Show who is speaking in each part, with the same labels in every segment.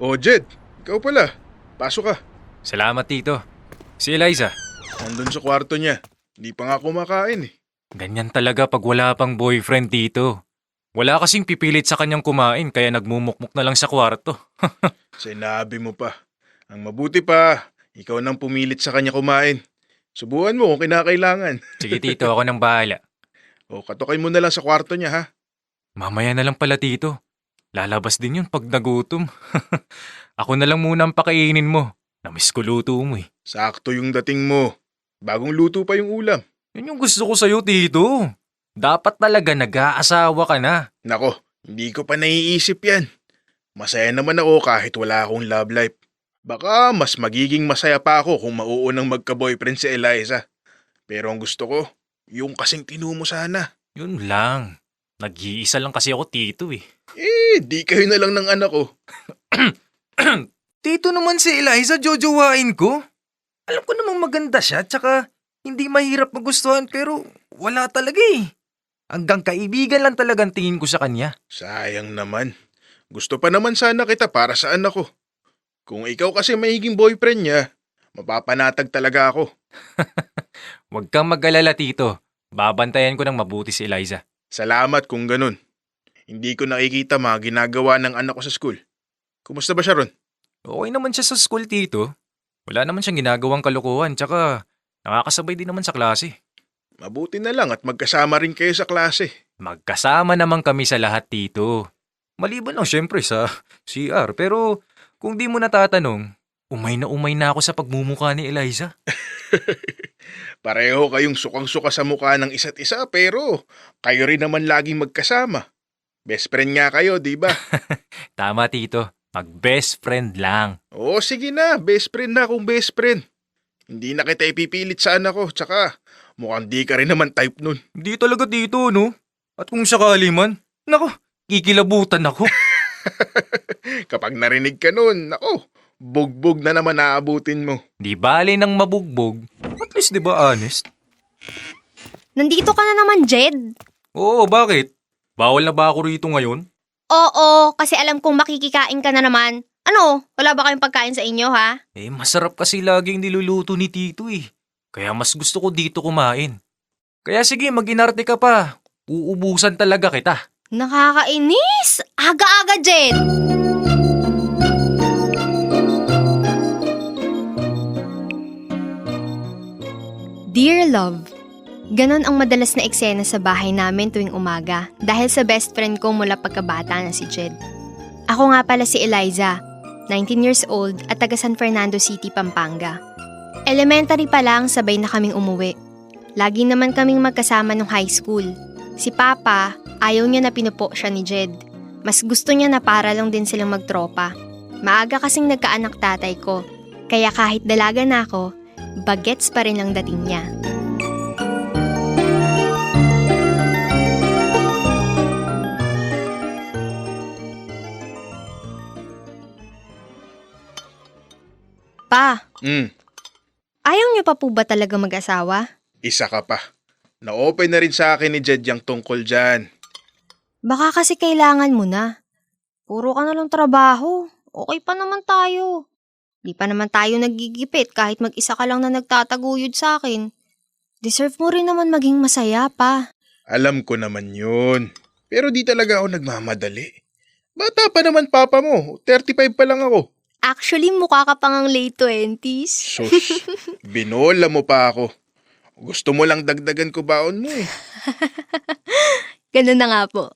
Speaker 1: Oh, Jed, ikaw pala. Pasok ka.
Speaker 2: Salamat, Tito. Si Eliza.
Speaker 1: Nandun sa kwarto niya. Hindi pa nga kumakain eh.
Speaker 2: Ganyan talaga pag wala pang boyfriend, Tito. Wala kasing pipilit sa kanyang kumain kaya nagmumukmuk na lang sa kwarto.
Speaker 1: Sinabi mo pa. Ang mabuti pa, ikaw nang pumilit sa kanya kumain. Subukan mo kung kinakailangan.
Speaker 2: Sige, Tito, ako nang bahala.
Speaker 1: O, katukoy mo na lang sa kwarto niya ha.
Speaker 2: Mamaya na lang pala, Tito. Lalabas din yun pag nagutom. Ako na lang muna ang pakainin mo. Namiss ko luto mo eh.
Speaker 1: Sakto yung dating mo. Bagong luto pa yung ulam.
Speaker 2: Yun yung gusto ko sa'yo, Tito. Dapat talaga nag-aasawa ka na.
Speaker 1: Nako, hindi ko pa naiisip yan. Masaya naman ako kahit wala akong love life. Baka mas magiging masaya pa ako kung mauunang magka-boyfriend si Eliza. Pero ang gusto ko, yung kasing tinumo sana.
Speaker 2: Yun lang. Nag-iisa lang kasi ako, Tito eh.
Speaker 1: Di kayo na lang ng anak ko.
Speaker 2: Tito naman si Eliza, jojowain ko. Alam ko namang maganda siya, tsaka hindi mahirap magustuhan pero wala talaga eh. Hanggang kaibigan lang talagang tingin ko sa kanya.
Speaker 1: Sayang naman. Gusto pa naman sana kita para sa anak ko. Kung ikaw kasi magiging boyfriend niya, mapapanatag talaga ako.
Speaker 2: Huwag kang mag-alala, Tito. Babantayan ko ng mabuti si Eliza.
Speaker 1: Salamat kung ganun. Hindi ko nakikita mga ginagawa ng anak ko sa school. Kumusta ba siya ron?
Speaker 2: Okay naman siya sa school, Tito. Wala naman siyang ginagawang kalokohan, tsaka nakakasabay din naman sa klase.
Speaker 1: Mabuti na lang at magkasama rin kayo sa klase.
Speaker 2: Magkasama naman kami sa lahat, Tito. Maliban lang syempre sa CR, pero kung di mo natatanong, umay na ako sa pagmumukha ni Eliza.
Speaker 1: Pareho kayong sukang-suka sa mukha ng isa't isa pero kayo rin naman laging magkasama. Best friend nga kayo, di ba?
Speaker 2: Tama, Tito. Mag-best friend lang.
Speaker 1: Oo, sige na. Best friend na kung best friend. Hindi na kita ipipilit sa anak ko. Tsaka, mukhang di ka rin naman type nun.
Speaker 2: Hindi talaga, Tito, no? At kung sakali man, nako, kikilabutan ako.
Speaker 1: Kapag narinig ka nun, ako, bugbog na naman naabutin mo.
Speaker 2: Di bale ng mabugbog. At least, di ba honest?
Speaker 3: Nandito ka na naman, Jed.
Speaker 2: Oo, bakit? Bawal na ba ako rito ngayon?
Speaker 3: Oo, kasi alam kong makikikain ka na naman. Ano, wala ba kayong pagkain sa inyo, ha?
Speaker 2: Masarap kasi laging niluluto ni Tito eh. Kaya mas gusto ko dito kumain. Kaya sige, mag-inarte ka pa. Uubusan talaga kita.
Speaker 3: Nakakainis! Aga-aga, Jed! Dear Love, ganon ang madalas na eksena sa bahay namin tuwing umaga dahil sa best friend ko mula pagkabata na si Jed. Ako nga pala si Eliza, 19 years old at taga San Fernando City, Pampanga. Elementary pa lang sabay na kaming umuwi. Lagi naman kaming magkasama nung high school. Si Papa, ayaw niya na pinupo siya ni Jed. Mas gusto niya na para lang din silang magtropa. Maaga kasing nagkaanak tatay ko, kaya kahit dalaga na ako, bagets pa rin ang dating niya. Pa, ayaw niyo pa po ba talaga mag-asawa?
Speaker 1: Isa ka pa. Na-open na rin sa akin ni Jed yung tungkol dyan.
Speaker 3: Baka kasi kailangan mo na. Puro ka na lang trabaho. Okay pa naman tayo. Di pa naman tayo nagigipit kahit mag-isa ka lang na nagtataguyod sa akin. Deserve mo rin naman maging masaya pa.
Speaker 1: Alam ko naman yun. Pero di talaga ako nagmamadali. Bata pa naman papa mo. 35 pa lang ako.
Speaker 3: Actually, mukha ka pang ang late 20s.
Speaker 1: Sus, binola mo pa ako. Gusto mo lang dagdagan ko baon mo eh.
Speaker 3: Ganun na nga po.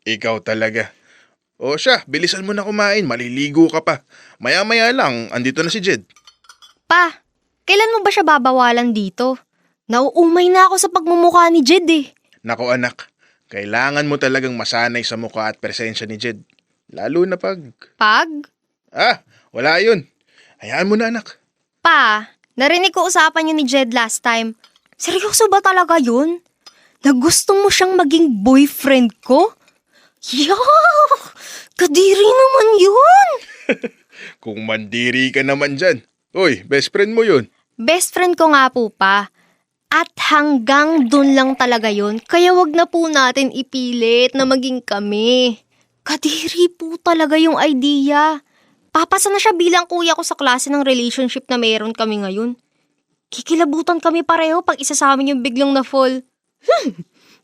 Speaker 1: Ikaw talaga. O siya, bilisan mo na kumain. Maliligo ka pa. Maya-maya lang, andito na si Jed.
Speaker 3: Pa, kailan mo ba siya babawalan dito? Nauumay na ako sa pagmumukha ni Jed eh.
Speaker 1: Nako anak, kailangan mo talagang masanay sa mukha at presensya ni Jed. Lalo na pag...
Speaker 3: Pag?
Speaker 1: Wala yun. Hayaan mo na anak.
Speaker 3: Pa, narinig ko usapan niyo ni Jed last time. Seryoso ba talaga yun? Na gusto mo siyang maging boyfriend ko? Yuck! Kadiri naman yun!
Speaker 1: Kung mandiri ka naman dyan. Uy, best friend mo yun.
Speaker 3: Best friend ko nga po pa. At hanggang dun lang talaga yun. Kaya wag na po natin ipilit na maging kami. Kadiri po talaga yung idea. Papasa na siya bilang kuya ko sa klase ng relationship na meron kami ngayon. Kikilabutan kami pareho pag isa sa amin yung biglang na-fall.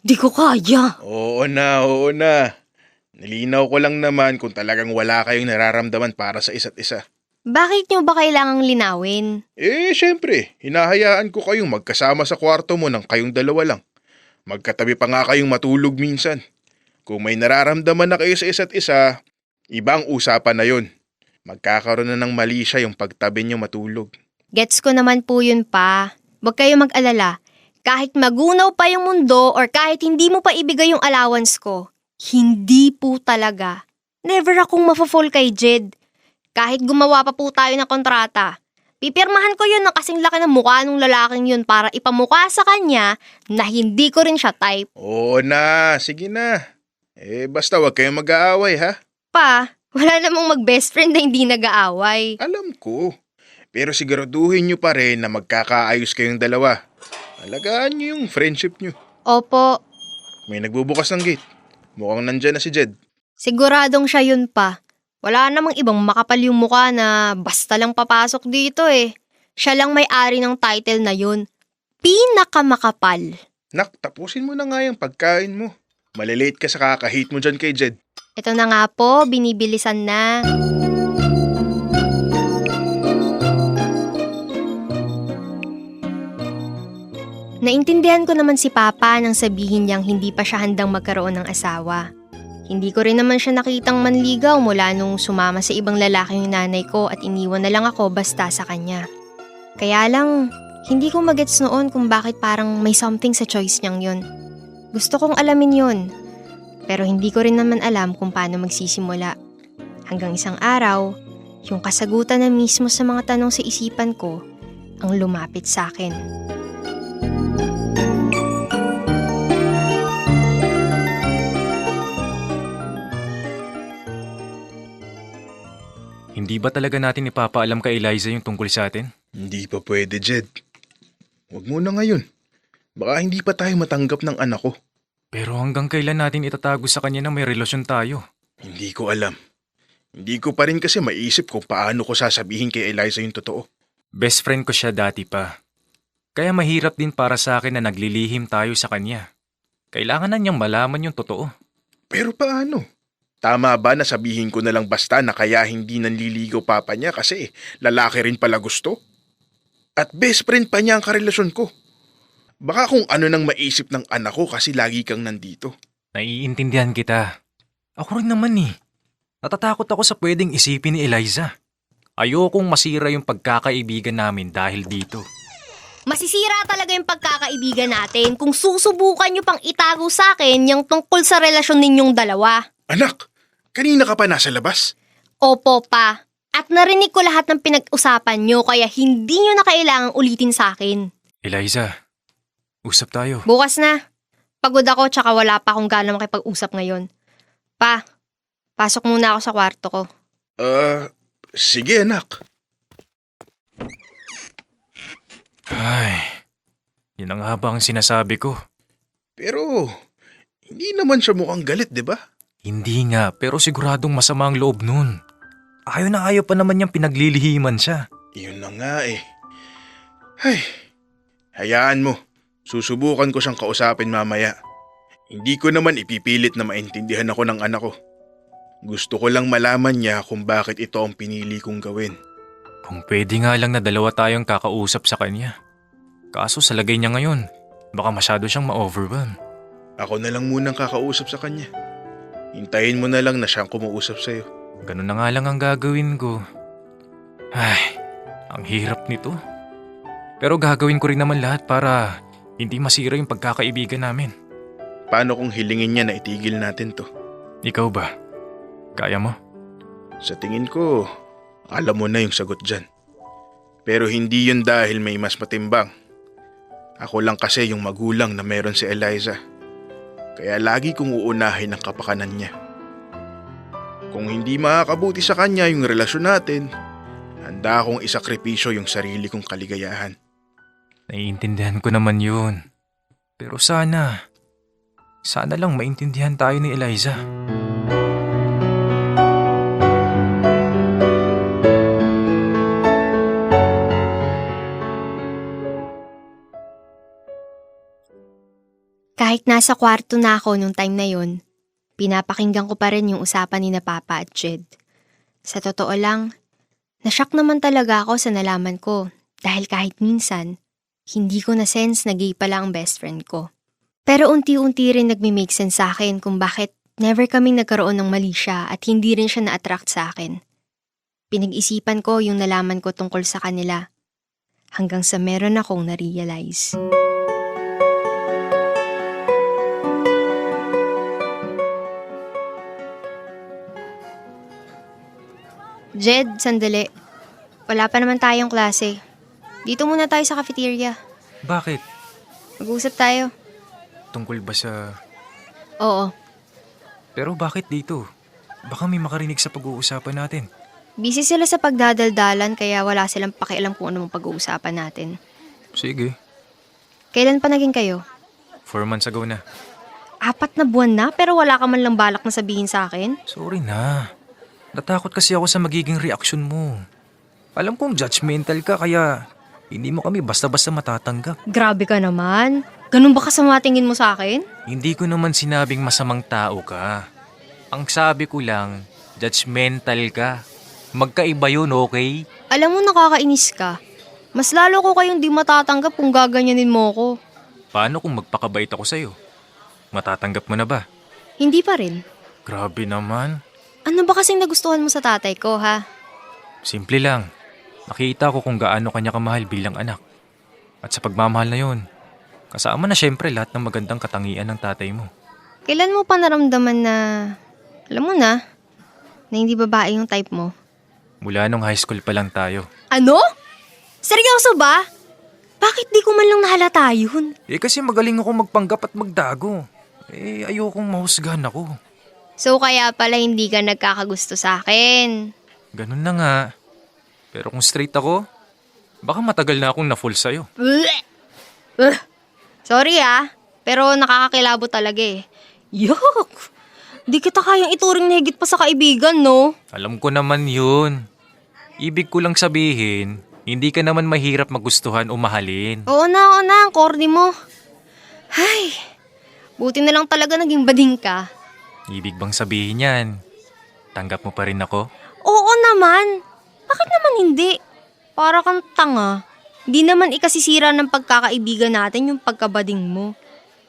Speaker 3: Di ko kaya.
Speaker 1: Oo na, oo na. Nilinaw ko lang naman kung talagang wala kayong nararamdaman para sa isa't isa.
Speaker 3: Bakit nyo ba kailangang linawin?
Speaker 1: Syempre, hinahayaan ko kayong magkasama sa kwarto mo ng kayong dalawa lang. Magkatabi pa nga kayong matulog minsan. Kung may nararamdaman na kayo sa isa't isa, ibang usapan na yun. Magkakaroon na ng mali siya yung pagtabi niyo matulog.
Speaker 3: Gets ko naman po yun pa. Huwag kayo mag-alala. Kahit magunaw pa yung mundo or kahit hindi mo pa ibigay yung allowance ko, hindi po talaga. Never akong mafo-fall kay Jed. Kahit gumawa pa po tayo ng kontrata, pipirmahan ko yun ng kasing laki ng mukha ng lalaking yun para ipamukha sa kanya na hindi ko rin siya type.
Speaker 1: Oo na, sige na. Basta wag kayong mag-aaway ha.
Speaker 3: Pa, wala namang mag-best friend na hindi nag-aaway.
Speaker 1: Alam ko. Pero siguraduhin nyo pa rin na magkakaayos kayong dalawa. Alagaan nyo yung friendship nyo.
Speaker 3: Opo,
Speaker 1: May nagbubukas ng gate. Mukhang nandyan na si Jed.
Speaker 3: siguradong siya yun pa. Wala namang ibang makapal yung mukha na basta lang papasok dito eh. Siya lang may-ari ng title na yun. Pinakamakapal.
Speaker 1: Nak, tapusin mo na nga yung pagkain mo. Malilate ka sa kakahate mo dyan kay Jed.
Speaker 3: Ito na nga po, binibilisan na. Naintindihan ko naman si Papa nang sabihin niyang hindi pa siya handang magkaroon ng asawa. Hindi ko rin naman siya nakitang manligaw mula nung sumama sa ibang lalaki yung nanay ko at iniwan na lang ako basta sa kanya. Kaya lang, hindi ko magets noon kung bakit parang may something sa choice niyang yun. Gusto kong alamin yun, pero hindi ko rin naman alam kung paano magsisimula. Hanggang isang araw, yung kasagutan na mismo sa mga tanong sa isipan ko ang lumapit sa akin.
Speaker 2: Hindi ba talaga natin ipapaalam kay Eliza yung tungkol sa atin?
Speaker 1: Hindi pa pwede, Jed. Huwag muna ngayon. Baka hindi pa tayo matanggap ng anak ko.
Speaker 2: Pero hanggang kailan natin itatago sa kanya na may relasyon tayo?
Speaker 1: Hindi ko alam. Hindi ko pa rin kasi maisip kung paano ko sasabihin kay Eliza yung totoo.
Speaker 2: Best friend ko siya dati pa. Kaya mahirap din para sa akin na naglilihim tayo sa kanya. Kailangan na niyang malaman yung totoo.
Speaker 1: Pero paano? Tama ba na sabihin ko na lang basta na kaya hindi nanliligaw papa niya kasi lalaki rin pala gusto? At best friend pa niya ang karelasyon ko. Baka kung ano nang maisip ng anak ko kasi lagi kang nandito.
Speaker 2: Naiintindihan kita. Ako rin naman eh. Natatakot ako sa pwedeng isipin ni Eliza. Ayokong masira yung pagkakaibigan namin dahil dito.
Speaker 3: Masisira talaga yung pagkakaibigan natin kung susubukan nyo pang itago sa akin yung tungkol sa relasyon ninyong dalawa.
Speaker 1: Anak, kanina ka pa nasa labas?
Speaker 3: Opo pa. At narinig ko lahat ng pinag-usapan nyo kaya hindi nyo na kailangang ulitin sa akin.
Speaker 2: Eliza, usap tayo.
Speaker 3: Bukas na. Pagod ako tsaka wala pa akong gana makipag-usap ngayon. Pa, pasok muna ako sa kwarto ko.
Speaker 1: Sige anak.
Speaker 2: Ay, yun ang habang sinasabi ko.
Speaker 1: Pero, hindi naman siya mukhang galit, di ba?
Speaker 2: Hindi nga, pero siguradong masama ang loob nun. Ayaw na ayaw pa naman niyang pinaglilihiman siya.
Speaker 1: Yun na nga eh. Ay, hayaan mo. Susubukan ko siyang kausapin mamaya. Hindi ko naman ipipilit na maintindihan ako ng anak ko. Gusto ko lang malaman niya kung bakit ito ang pinili kong gawin.
Speaker 2: Kung pwede nga lang na dalawa tayong kakausap sa kanya. Kaso sa lagay niya ngayon, baka masyado siyang ma-overwhelm.
Speaker 1: Ako na lang munang kakausap sa kanya. Hintayin mo na lang na siyang kumuusap sa'yo.
Speaker 2: Ganun na nga lang ang gagawin ko. Ay, ang hirap nito. Pero gagawin ko rin naman lahat para hindi masira yung pagkakaibigan namin.
Speaker 1: Paano kung hilingin niya na itigil natin to?
Speaker 2: Ikaw ba? Kaya mo?
Speaker 1: Sa tingin ko, alam mo na yung sagot dyan. Pero hindi yun dahil may mas matimbang. Ako lang kasi yung magulang na meron si Eliza. Kaya lagi kong uunahin ang kapakanan niya. Kung hindi makakabuti sa kanya yung relasyon natin, handa akong isakripisyo yung sarili kong kaligayahan.
Speaker 2: Naiintindihan ko naman yun. Pero sana lang maintindihan tayo ni Eliza.
Speaker 3: Kahit nasa kwarto na ako nung time na yon, pinapakinggan ko pa rin yung usapan ni na Papa at Jed. Sa totoo lang, nashock naman talaga ako sa nalaman ko dahil kahit minsan, hindi ko na-sense na gay pala ang best friend ko. Pero unti-unti rin nagme-make sense sa akin kung bakit never kaming nagkaroon ng mali siya at hindi rin siya na-attract sa akin. Pinag-isipan ko yung nalaman ko tungkol sa kanila hanggang sa meron akong na-realize. Jed, sandali. Wala pa naman tayong klase. Dito muna tayo sa cafeteria.
Speaker 2: Bakit?
Speaker 3: Mag-uusap tayo.
Speaker 2: Tungkol ba sa...
Speaker 3: Oo.
Speaker 2: Pero bakit dito? Baka may makarinig sa pag-uusapan natin.
Speaker 3: Busy sila sa pagdadaldalan kaya wala silang pakialam kung ano mong pag-uusapan natin.
Speaker 2: Sige.
Speaker 3: Kailan pa naging kayo?
Speaker 2: 4 months ago na.
Speaker 3: 4 na buwan na pero wala ka man lang balak na sabihin sa akin?
Speaker 2: Sorry na. Natakot kasi ako sa magiging reaksyon mo. Alam kong judgmental ka kaya hindi mo kami basta-basta matatanggap.
Speaker 3: Grabe ka naman. Ganun ba kasama tingin mo sa akin?
Speaker 2: Hindi ko naman sinabing masamang tao ka. Ang sabi ko lang, judgmental ka. Magkaiba yun, okay?
Speaker 3: Alam mo nakakainis ka. Mas lalo ko kayong di matatanggap kung gaganyanin mo ko.
Speaker 2: Paano kung magpakabait ako sa'yo? Matatanggap mo na ba?
Speaker 3: Hindi pa rin.
Speaker 2: Grabe naman.
Speaker 3: Ano ba kasing nagustuhan mo sa tatay ko, ha?
Speaker 2: Simple lang. Nakita ko kung gaano kanya kamahal bilang anak. At sa pagmamahal na yun, kasama na syempre lahat ng magandang katangian ng tatay mo.
Speaker 3: Kailan mo pa naramdaman na, alam mo na hindi babae yung type mo?
Speaker 2: Mula nung high school pa lang tayo.
Speaker 3: Ano? Seryoso ba? Bakit di ko man lang nahalata yun?
Speaker 2: Kasi magaling ako magpanggap at magdago. Ayokong mahusgahan ako.
Speaker 3: So kaya pala hindi ka nagkakagusto sa akin.
Speaker 2: Ganun na nga. Pero kung straight ako, baka matagal na akong na-fall sa'yo.
Speaker 3: Sorry pero nakakakilabo talaga eh. Yuck! Di kita kayang ituring na higit pa sa kaibigan, no?
Speaker 2: Alam ko naman yun. Ibig ko lang sabihin, hindi ka naman mahirap magustuhan o mahalin.
Speaker 3: Oo na, ang corny mo. Ay, buti na lang talaga naging bading ka.
Speaker 2: Ibig bang sabihin yan? Tanggap mo pa rin ako?
Speaker 3: Oo naman. Bakit naman hindi? Para kang tanga. Hindi naman ikasisira ng pagkakaibigan natin yung pagkabading mo.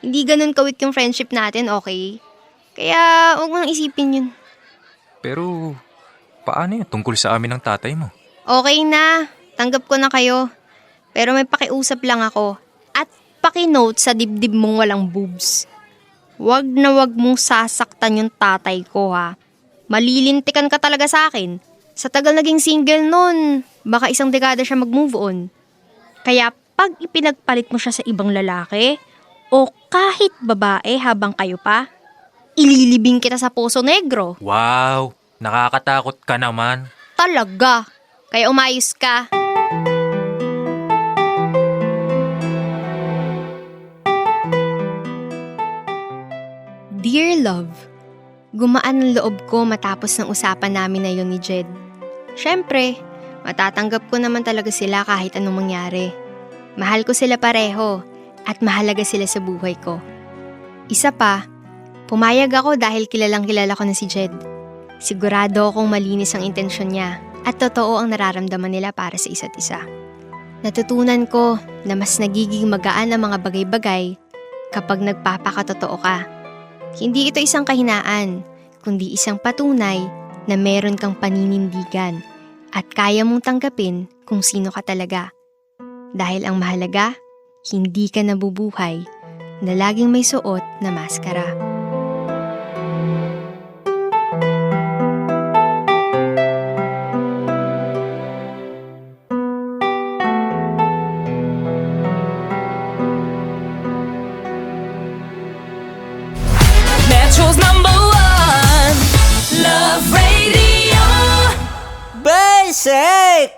Speaker 3: Hindi ganun kawit yung friendship natin, okay? Kaya huwag mo nang isipin yun.
Speaker 2: Pero, paano yun tungkol sa amin ng tatay mo?
Speaker 3: Okay na. Tanggap ko na kayo. Pero may pakiusap lang ako. At pakinote sa dibdib mong walang boobs. Wag na wag mong sasaktan yung tatay ko, ha. Malilintikan ka talaga sa akin. Sa tagal naging single nun, baka 1 dekada siya mag-move on. Kaya pag ipinagpalit mo siya sa ibang lalaki, o kahit babae habang kayo pa, ililibing kita sa Poso Negro.
Speaker 2: Wow! Nakakatakot ka naman.
Speaker 3: Talaga. Kaya umayos ka. Dear Love, gumaan ang loob ko matapos ng usapan namin na yun ni Jed. Siyempre, matatanggap ko naman talaga sila kahit anong mangyari. Mahal ko sila pareho at mahalaga sila sa buhay ko. Isa pa, pumayag ako dahil kilalang kilala ko na si Jed. Sigurado akong malinis ang intensyon niya at totoo ang nararamdaman nila para sa isa't isa. Natutunan ko na mas nagiging magaan ang mga bagay-bagay kapag nagpapakatotoo ka. Hindi ito isang kahinaan, kundi isang patunay na meron kang paninindigan at kaya mong tanggapin kung sino ka talaga. Dahil ang mahalaga, hindi ka nabubuhay na laging may suot na maskara.
Speaker 4: Metro's #1 Love Radio.
Speaker 5: Basic!